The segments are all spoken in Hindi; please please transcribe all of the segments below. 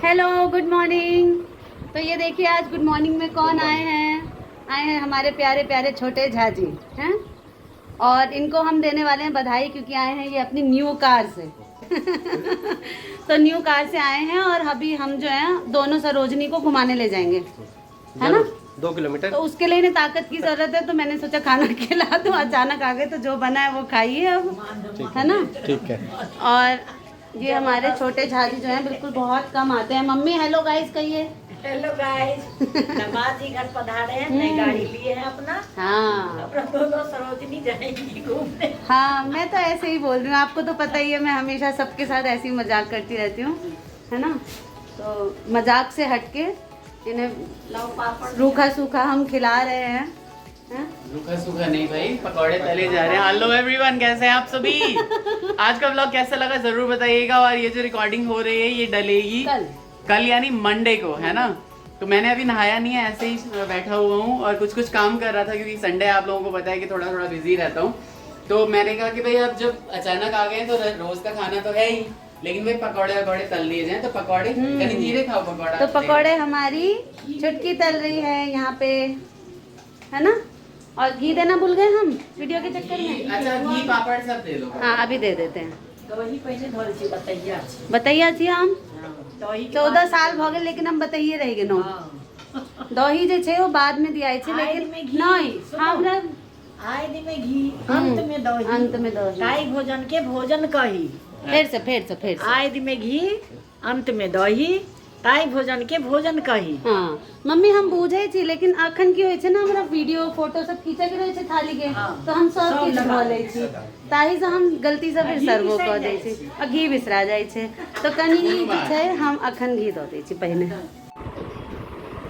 Hello, good morning. तो ये देखिए आज गुड मॉर्निंग में कौन आए हैं हमारे प्यारे प्यारे छोटे झाजी हैं। और इनको हम देने वाले हैं बधाई क्योंकि आए हैं ये अपनी न्यू कार से तो न्यू कार से आए हैं और अभी हम जो है दोनों सरोजनी को घुमाने ले जाएंगे, है ना, 2 किलोमीटर। तो उसके लिए इन्हें ताकत की ज़रूरत है, तो मैंने सोचा खाना खिला दूँ। अचानक आ गए तो जो बना है वो खाइए अब, है ना। ठीक है। और ये हमारे छोटे झाजी जो हैं बिल्कुल बहुत कम आते हैं। मम्मी हेलो गाइस कहिए। हेलो गाइस, नवाज जी घर पधारे हैं, नई गाड़ी लिए हैं अपना। हाँ अपना दोनों सरोजनी जाएंगी घूमने। हाँ, मैं तो ऐसे ही बोल रही हूँ, आपको तो पता ही है मैं हमेशा सबके साथ ऐसे ही मजाक करती रहती हूँ, है ना। तो मजाक से हटके इन्हें लाओ पापड़ रूखा सूखा हम खिला रहे हैं। रूखा सूखा नहीं भाई, पकौड़े तले जा रहे हैं। हेलो एवरीवन, कैसे हैं आप सभी? आज का व्लॉग कैसा लगा जरूर बताइएगा। और ये जो रिकॉर्डिंग हो रही है ये डलेगी कल यानी मंडे को, है ना। तो मैंने अभी नहाया नहीं है, ऐसे ही बैठा हुआ हूँ और कुछ काम कर रहा था क्योंकि संडे आप लोगों को पता है कि थोड़ा बिजी रहता हूँ। तो मैंने कहा कि भाई अब जब अचानक आ गए तो रोज का खाना तो है ही, लेकिन भाई पकौड़े तल लिए जाए। तो पकौड़े कहीं धीरे खाओ पकौड़ा। तो पकौड़े हमारी चुटकी तल रही है यहाँ पे, है ना। और घी देना भूल गए हम वीडियो के चक्कर में। अच्छा, घी पापड़ सब दे दो। हाँ अभी दे देते हैं। दही पहले धोल छी बताइए। बताइए छी हम दही 14 साल भ गेल लेकिन हम बताइए रह गए नो। दही जे छे वो बाद में दिया छे लेकिन नहीं हमरा आय दी में घी, अंत में दही। अंत में दही। ताई भोजन के भोजन कही। फिर से आय दी में घी, अंत में दही, ताई भोजन के भोजन कही। हाँ मम्मी हम बूझे छी लेकिन अखन की होय छे ना हमरा वीडियो फोटो सब खींचे के रहे छे थाली के, तो हम सब की लगा ले छी, ताही से हम गलती से फिर सर्वो कर दे छी और घी बिसरा जाय छे। तो कनी छे हम अखन घी दो दे छी पहले।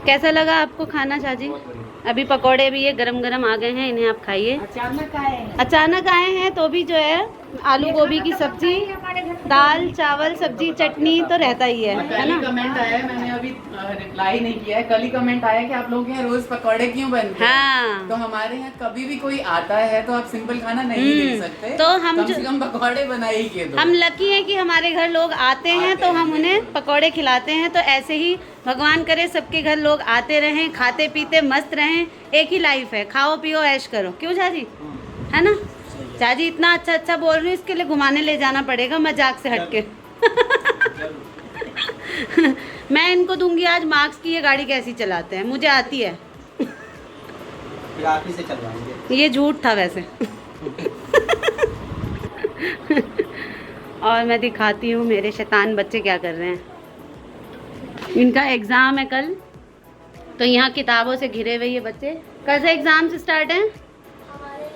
कैसा लगा आपको खाना झाजी? अभी पकोड़े भी ये गरम गरम आ गए हैं, इन्हें आप खाइए। अचानक आए हैं तो भी जो है आलू गोभी की सब्जी, दाल चावल सब्जी चटनी तो रहता ही है ना। कमेंट आया है, मैंने अभी रिप्लाई नहीं किया है। कल ही कमेंट आया कि आप लोगों के यहाँ रोज पकौड़े क्यों बनते हैं। हाँ तो हमारे यहाँ कभी भी कोई आता है तो आप सिंपल खाना नहीं दे सकते, तो हम कम से कम पकौड़े बनाए के दो। हम लकी हैं कि हमारे घर लोग आते हैं तो हम उन्हें पकौड़े खिलाते हैं। तो ऐसे ही भगवान करे सबके घर लोग आते रहें, खाते पीते मस्त रहें। एक ही लाइफ है, खाओ पियो ऐश करो, क्यों झाजी, है ना। झाजी इतना अच्छा बोल रही हूँ, इसके लिए घुमाने ले जाना पड़ेगा मजाक से हटके मैं इनको दूंगी आज मार्क्स की ये गाड़ी कैसी चलाते हैं, मुझे आती है। फिर आप ही से चलवाएंगे। ये झूठ था वैसे और मैं दिखाती हूँ मेरे शैतान बच्चे क्या कर रहे हैं। इनका एग्ज़ाम है कल, तो यहाँ किताबों से घिरे हुए ये बच्चे। कल से एग्ज़ाम से स्टार्ट है।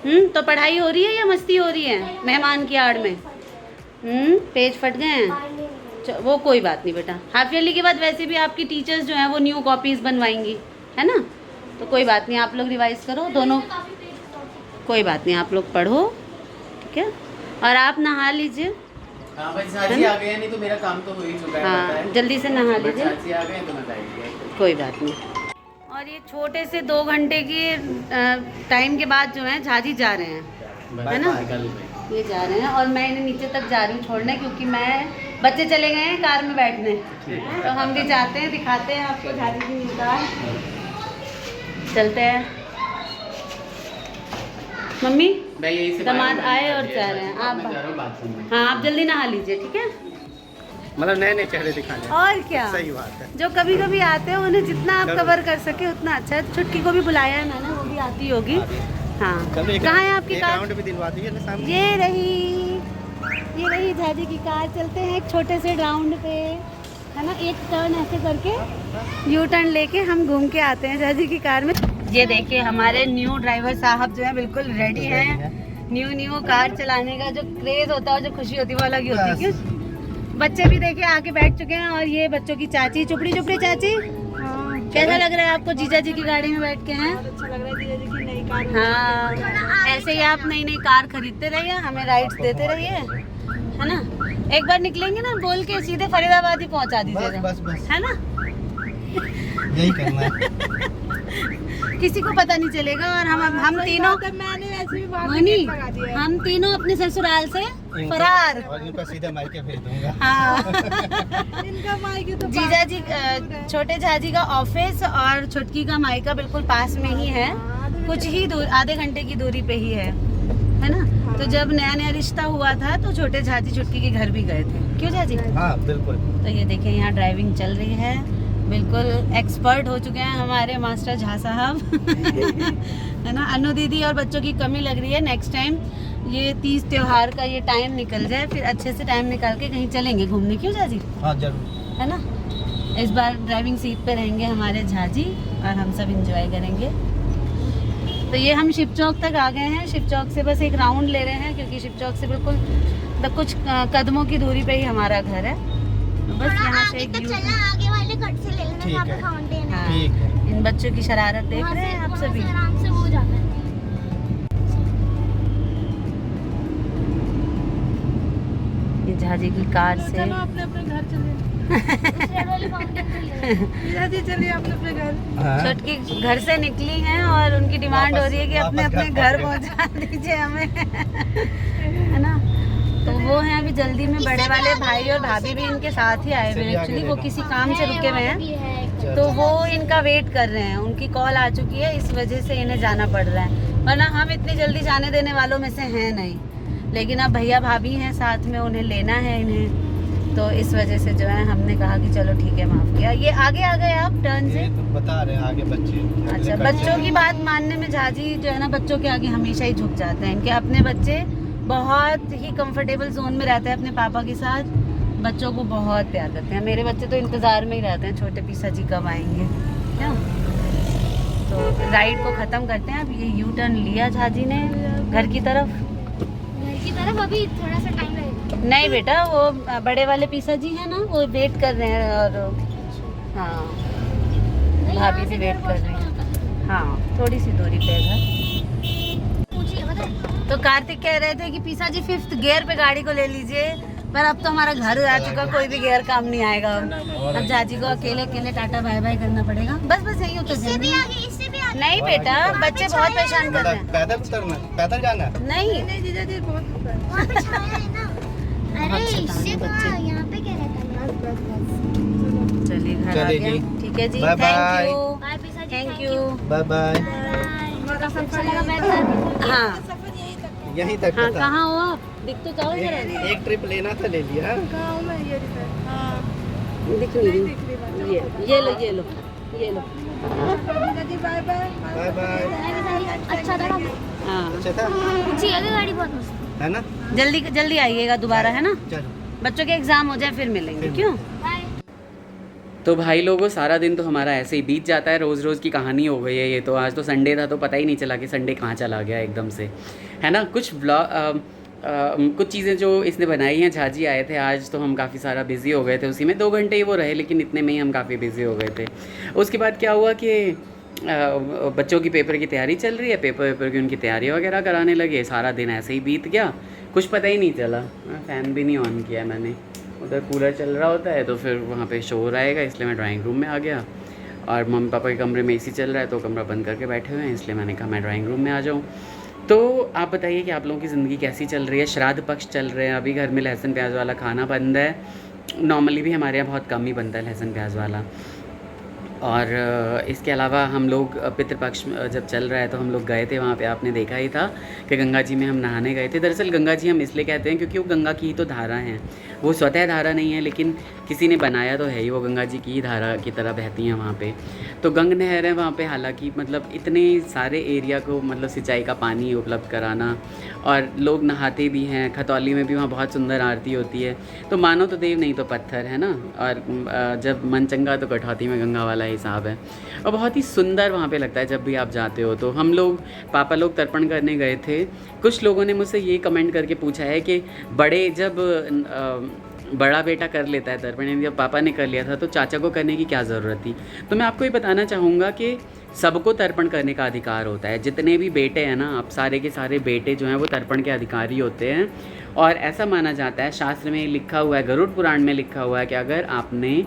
तो पढ़ाई हो रही है या मस्ती हो रही है मेहमान की आड़ में? पेज फट गए हैं। वो कोई बात नहीं बेटा, हाफ ईयरली के बाद वैसे भी आपकी टीचर्स जो हैं वो न्यू कॉपीज़ बनवाएंगी, है ना। तो कोई बात नहीं, आप लोग रिवाइज करो दोनों, कोई बात नहीं, आप लोग पढ़ो, ठीक है। और आप नहा लीजिए। हाँ भाई, झाजी आ गए, नहीं तो मेरा काम तो हो ही चुका है। हाँ जल्दी से नहा लीजिए, झाजी आ गए तो बताइए। कोई बात नहीं। और ये छोटे से 2 घंटे की टाइम के बाद जो है झाजी जा रहे हैं, है ना। ये जा रहे हैं और मैं इन्हें नीचे तक जा रही हूँ छोड़ने, क्योंकि बच्चे चले गए हैं कार में बैठने, तो हम भी जाते हैं, दिखाते हैं आपको झाजी की न्यू कार। चलते हैं मम्मी, दामाद आए और जा रहे हैं। आप हाँ आप जल्दी नहा लीजिए, ठीक है। मतलब नए चेहरे दिखाने। और क्या, सही बात है। जो कभी कभी आते हैं उन्हें जितना आप कवर कर सके उतना अच्छा है। छुटकी को भी बुलाया है मैंने, वो भी आती होगी। हाँ कहाँ है आपकी कार? राउंड भी दिलवा दी है ना सामने। ये रही झाजी की कार। चलते हैं एक छोटे से राउंड पे, है ना। एक टर्न ऐसे करके यू टर्न लेके हम घूम के आते हैं झाजी की कार में। ये देखिए हमारे न्यू ड्राइवर साहब जो है बिल्कुल रेडी हैं। न्यू कार चलाने का जो क्रेज होता है, जो खुशी होती है वो अलग ही होती है। क्यों बच्चे भी देखिए आके बैठ चुके हैं। और ये बच्चों की चाची, चुपड़ी चाची, कैसा लग रहा है आपको जीजा जी की गाड़ी में बैठ के? हैं अच्छा लग रहा है, जीजा जी की नई कार। हाँ ऐसे ही आप नई कार खरीदते रहिए, हमें राइड्स देते रहिए, है ना। एक बार निकलेंगे ना बोल के सीधे फरीदाबाद ही पहुंचा दीजिएगा, बस। है ना। यही करना है। किसी को पता नहीं चलेगा। और हम तीनों मैंने वैसे भी बाहर मनी, गेट लगा दिया है। हम तीनों अपने ससुराल से फरार। और इनको सीधा मायके भेज दूंगा। हाँ इनका मायके तो जीजा जी, छोटे झाजी का ऑफिस और छुटकी का मायका बिल्कुल पास में ही है, कुछ ही दूर, आधे घंटे की दूरी पे ही है ना। तो जब नया नया रिश्ता हुआ था तो छोटे झाजी छुटकी के घर भी गए थे, क्यों झाजी? हाँ बिल्कुल। तो ये देखिए यहाँ ड्राइविंग चल रही है, बिल्कुल एक्सपर्ट हो चुके हैं हमारे मास्टर झा साहब है ना। अनु दीदी और बच्चों की कमी लग रही है। नेक्स्ट टाइम ये 30 त्योहार का ये टाइम निकल जाए, फिर अच्छे से टाइम निकाल के कहीं चलेंगे घूमने, क्यों झाजी? हाँ जरूर, है ना। इस बार ड्राइविंग सीट पे रहेंगे हमारे झाजी और हम सब इंजॉय करेंगे। तो ये हम शिव चौक तक आ गए हैं। शिव चौक से बस एक राउंड ले रहे हैं, क्योंकि शिव चौक से बिल्कुल कुछ कदमों की दूरी पे ही हमारा घर है। तो बस यहाँ से एक आगे वाले कट से ले लेना, ठीक वहाँ है। पे फाउंटेन है। ठीक है। इन बच्चों की शरारत देख रहे हैं आप सभी। आराम से हो जाता है। ये झाजी की कार से चलो अपने अपने घर चले। दूसरे वाले फाउंटेन से ले लो। मीरा जी चलिए अपने अपने घर। हाँ। छोटकी घर से निकली हैं और उनकी डिमांड हो रही है कि अपने वापस अपने घर पहुंचा दीजिए हमें है ना। तो वो हैं अभी जल्दी में, बड़े वाले भाई और भाभी भी इनके साथ ही आए हुए हैं। एक्चुअली वो किसी काम से रुके हुए हैं, तो वो इनका वेट कर रहे हैं। उनकी कॉल आ चुकी है, इस वजह से इन्हें जाना पड़ रहा है, वरना हम इतनी जल्दी जाने देने वालों में से हैं नहीं। लेकिन अब भैया भाभी हैं साथ में, उन्हें लेना है इन्हें, तो इस वजह से जो है हमने कहा कि चलो ठीक है, माफ किया। ये आगे आ गए आप टर्न से? ये तो बता रहे हैं आगे बच्चे। अच्छा, बच्चों की बात मानने में झाजी जो है ना, बच्चों के आगे हमेशा ही झुक जाते हैं। इनके अपने बच्चे बहुत ही कंफर्टेबल जोन में रहते हैं अपने पापा के साथ, बच्चों को बहुत प्यार करते हैं। मेरे बच्चे तो इंतज़ार में ही रहते हैं, छोटे पीसा जी कब आएंगे, क्या। तो राइड को ख़त्म करते हैं। अब ये यू टर्न लिया झाजी ने घर की तरफ। घर की तरफ अभी थोड़ा सा टाइम लगेगा। नहीं बेटा, वो बड़े वाले पीसा जी हैं ना, वो वेट कर रहे हैं। और हाँ, भाभी भी वेट कर रही हैं। हाँ, थोड़ी सी दूरी पे है घर। पूछिए बता। तो कार्तिक कह रहे थे कि पीसा जी 5th गियर पे गाड़ी को ले लीजिए, पर अब तो हमारा घर आ चुका, कोई भी गियर काम नहीं आएगा। अब झाजी को अकेले अकेले टाटा बाय बाय करना पड़ेगा। बस बस यही उतर इससे भी जाएंगे। आगे, इससे भी आगे। नहीं बेटा, बच्चे बहुत परेशान कर रहे हैं। पैदल उतरना, पैदल जाना। नहीं, नहीं जीजा जी बहुत ऊपर है। वहाँ पे छाया है ना। बहुत अरे शैतान इससे है तो बच्चे। यहाँ पे क्या रहता है। चलिए घर आ चलिए गए। जी। ठीक है जी, bye thank bye. You, bye पिसा जी, थैंक यू। Bye bye. अच्छा लगा बैठ कर। हाँ यहीं तक हाँ, था। कहाँ हो आप? दिख तो जाओ जरा। एक ट्रिप लेना था, ले लिया। गाँव में ये हाँ दिख नहीं रही। दिख रही बात। ये लो ये लो ये लो। जीजा जी बाय बाय। Bye bye. अच्छा लगा। हाँ, अच्छा था, जी आगे गाड़ी बहुत मस्त है ना। जल्दी जल्दी आइएगा दोबारा, है ना। चलो। बच्चों के एग्जाम हो जाए फिर मिलेंगे, क्यों। बाय। तो भाई लोगों, सारा दिन तो हमारा ऐसे ही बीत जाता है, रोज़ रोज़ की कहानी हो गई है ये तो। आज तो संडे था तो पता ही नहीं चला कि संडे कहाँ चला गया एकदम से, है ना। कुछ चीज़ें जो इसने बनाई हैं, झाजी आए थे आज, तो हम काफ़ी सारा बिज़ी हो गए थे उसी में। 2 घंटे ही वो रहे, लेकिन इतने में ही हम काफ़ी बिज़ी हो गए थे। उसके बाद क्या हुआ कि बच्चों की पेपर की तैयारी चल रही है, पेपर की उनकी तैयारी वगैरह कराने लगे। सारा दिन ऐसे ही बीत गया, कुछ पता ही नहीं चला। फ़ैन भी नहीं ऑन किया मैंने, उधर कूलर चल रहा होता है तो फिर वहाँ पे शोर आएगा, इसलिए मैं ड्राइंग रूम में आ गया। और मम्मी पापा के कमरे में एसी चल रहा है तो कमरा बंद करके बैठे हुए हैं, इसलिए मैंने कहा मैं ड्राइंग रूम में आ जाऊँ। तो आप बताइए कि आप लोगों की ज़िंदगी कैसी चल रही है। श्राद्ध पक्ष चल रहे हैं अभी, घर में लहसुन प्याज वाला खाना बंद है। नॉर्मली भी हमारे यहाँ बहुत कम ही बनता है लहसुन प्याज वाला। और इसके अलावा हम लोग पितृपक्ष जब चल रहा है तो हम लोग गए थे वहाँ पे, आपने देखा ही था कि गंगा जी में हम नहाने गए थे। दरअसल गंगा जी हम इसलिए कहते हैं क्योंकि वो गंगा की ही तो धारा हैं, वो स्वतः धारा नहीं है, लेकिन किसी ने बनाया तो है ही, वो गंगा जी की ही धारा की तरह बहती हैं वहाँ पे। तो गंग नहर है वहाँ पे, हालांकि मतलब इतने सारे एरिया को मतलब सिंचाई का पानी उपलब्ध कराना, और लोग नहाते भी हैं। खतौली में भी वहाँ बहुत सुंदर आरती होती है। तो मानो तो देव नहीं तो पत्थर, है ना। और जब मन चंगा तो कठौती में गंगा वाला हिसाब है, और बहुत ही सुंदर वहाँ पे लगता है जब भी आप जाते हो। तो हम लोग पापा लोग तर्पण करने गए थे। कुछ लोगों ने मुझसे ये कमेंट करके पूछा है कि बड़ा बेटा कर लेता है तर्पण, जब पापा ने कर लिया था तो चाचा को करने की क्या ज़रूरत थी। तो मैं आपको ये बताना चाहूँगा कि सबको तर्पण करने का अधिकार होता है। जितने भी बेटे हैं ना, आप सारे के सारे बेटे जो हैं वो तर्पण के अधिकारी होते हैं। और ऐसा माना जाता है, शास्त्र में लिखा हुआ है, गरुड़ पुराण में लिखा हुआ है कि अगर आपने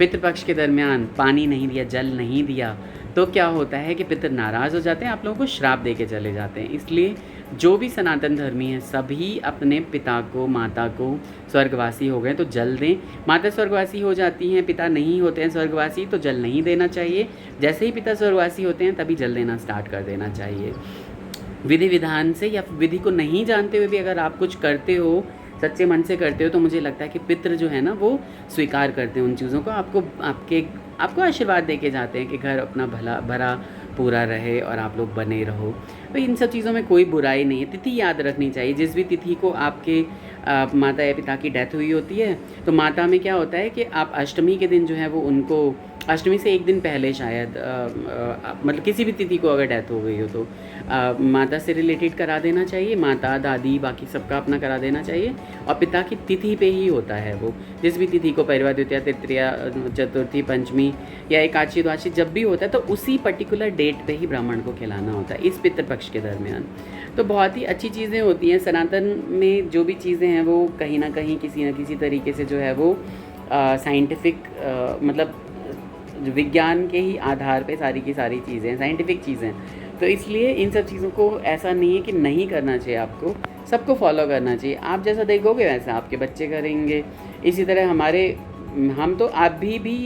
पितृपक्ष के दरमियान पानी नहीं दिया, जल नहीं दिया, तो क्या होता है कि पितर नाराज़ हो जाते हैं, आप लोगों को श्राप दे के चले जाते हैं। इसलिए जो भी सनातन धर्मी हैं सभी अपने पिता को, माता को, स्वर्गवासी हो गए तो जल दें। माता स्वर्गवासी हो जाती हैं, पिता नहीं होते हैं स्वर्गवासी, तो जल नहीं देना चाहिए। जैसे ही पिता स्वर्गवासी होते हैं तभी जल देना स्टार्ट कर देना चाहिए। विधि विधान से या विधि को नहीं जानते हुए भी अगर आप कुछ करते हो, सच्चे मन से करते हो, तो मुझे लगता है कि पितृ जो है ना वो स्वीकार करते हैं उन चीज़ों को, आपको आशीर्वाद दे के जाते हैं कि घर अपना भरा पूरा रहे और आप लोग बने रहो। तो इन सब चीज़ों में कोई बुराई नहीं है। तिथि याद रखनी चाहिए। जिस भी तिथि को आपके माता या पिता की डेथ हुई होती है, तो माता में क्या होता है कि आप अष्टमी के दिन जो है वो उनको, अष्टमी से एक दिन पहले शायद मतलब किसी भी तिथि को अगर डेथ हो गई हो तो माता से रिलेटेड करा देना चाहिए। माता, दादी, बाकी सबका अपना करा देना चाहिए। और पिता की तिथि पे ही होता है वो, जिस भी तिथि को परिवा द्वितीया, तृतीया, चतुर्थी, पंचमी या एकादशी, द्वादशी जब भी होता है तो उसी पर्टिकुलर डेट पे ही ब्राह्मण को खिलाना होता है इस पितृपक्ष के दरमियान। तो बहुत ही अच्छी चीज़ें होती हैं। सनातन में जो भी चीज़ें हैं वो कहीं ना कहीं किसी न किसी तरीके से जो है वो साइंटिफिक मतलब विज्ञान के ही आधार पे सारी की सारी चीज़ें साइंटिफिक चीज़ें। तो इसलिए इन सब चीज़ों को ऐसा नहीं है कि नहीं करना चाहिए, आपको सबको फॉलो करना चाहिए। आप जैसा देखोगे वैसा आपके बच्चे करेंगे। इसी तरह हम तो अभी भी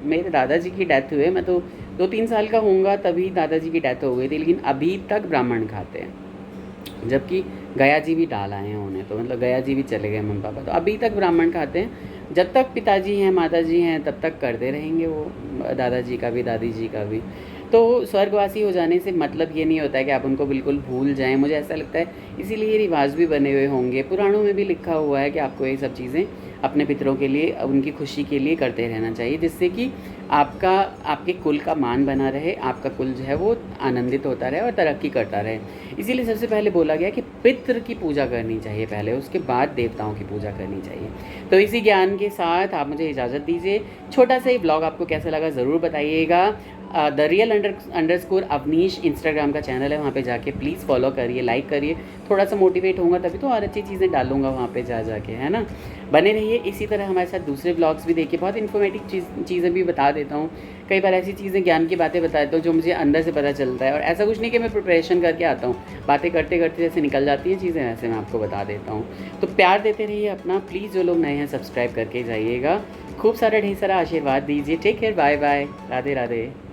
मेरे दादाजी की डेथ हुए, मैं तो 2-3 साल का होऊंगा तभी दादाजी की डेथ हो गई थी, लेकिन अभी तक ब्राह्मण खाते हैं। जबकि गया जी भी डाल आए हैं उन्हें, तो मतलब गया जी भी चले गए मम्मी पापा, तो अभी तक ब्राह्मण खाते हैं। जब तक पिताजी हैं, माताजी हैं, तब तक करते रहेंगे वो, दादाजी का भी, दादी जी का भी। तो स्वर्गवासी हो जाने से मतलब ये नहीं होता है कि आप उनको बिल्कुल भूल जाएं। मुझे ऐसा लगता है इसीलिए ये रिवाज भी बने हुए होंगे। पुराणों में भी लिखा हुआ है कि आपको ये सब चीज़ें अपने पितरों के लिए, उनकी खुशी के लिए करते रहना चाहिए, जिससे कि आपके कुल का मान बना रहे, आपका कुल जो है वो आनंदित होता रहे और तरक्की करता रहे। इसीलिए सबसे पहले बोला गया कि पितृ की पूजा करनी चाहिए पहले, उसके बाद देवताओं की पूजा करनी चाहिए। तो इसी ज्ञान के साथ आप मुझे इजाज़त दीजिए। छोटा सा ही ब्लॉग आपको कैसा लगा ज़रूर बताइएगा। द रियल _ अवनीश इंस्टाग्राम का चैनल है, वहाँ पे जाके प्लीज़ फॉलो करिए, लाइक करिए। थोड़ा सा मोटिवेट होऊंगा तभी तो और अच्छी चीज़ें डालूंगा वहाँ पे जाके, है ना। बने रहिए। इसी तरह हमारे साथ दूसरे ब्लॉग्स भी देखिए, बहुत इन्फॉर्मेटिव चीज़ें भी बता देता हूँ। कई बार ऐसी चीज़ें, ज्ञान की बातें बता देता हूँ जो मुझे अंदर से पता चलता है। और ऐसा कुछ नहीं कि मैं प्रिपरेशन करके आता हूँ, बातें करते करते जैसे निकल जाती हैं चीज़ें, वैसे मैं आपको बता देता हूँ। तो प्यार देते रहिए अपना प्लीज़। जो लोग नए हैं सब्सक्राइब करके जाइएगा। खूब सारा ढेर सारा आशीर्वाद दीजिए। Take care, bye bye, Radhe Radhe.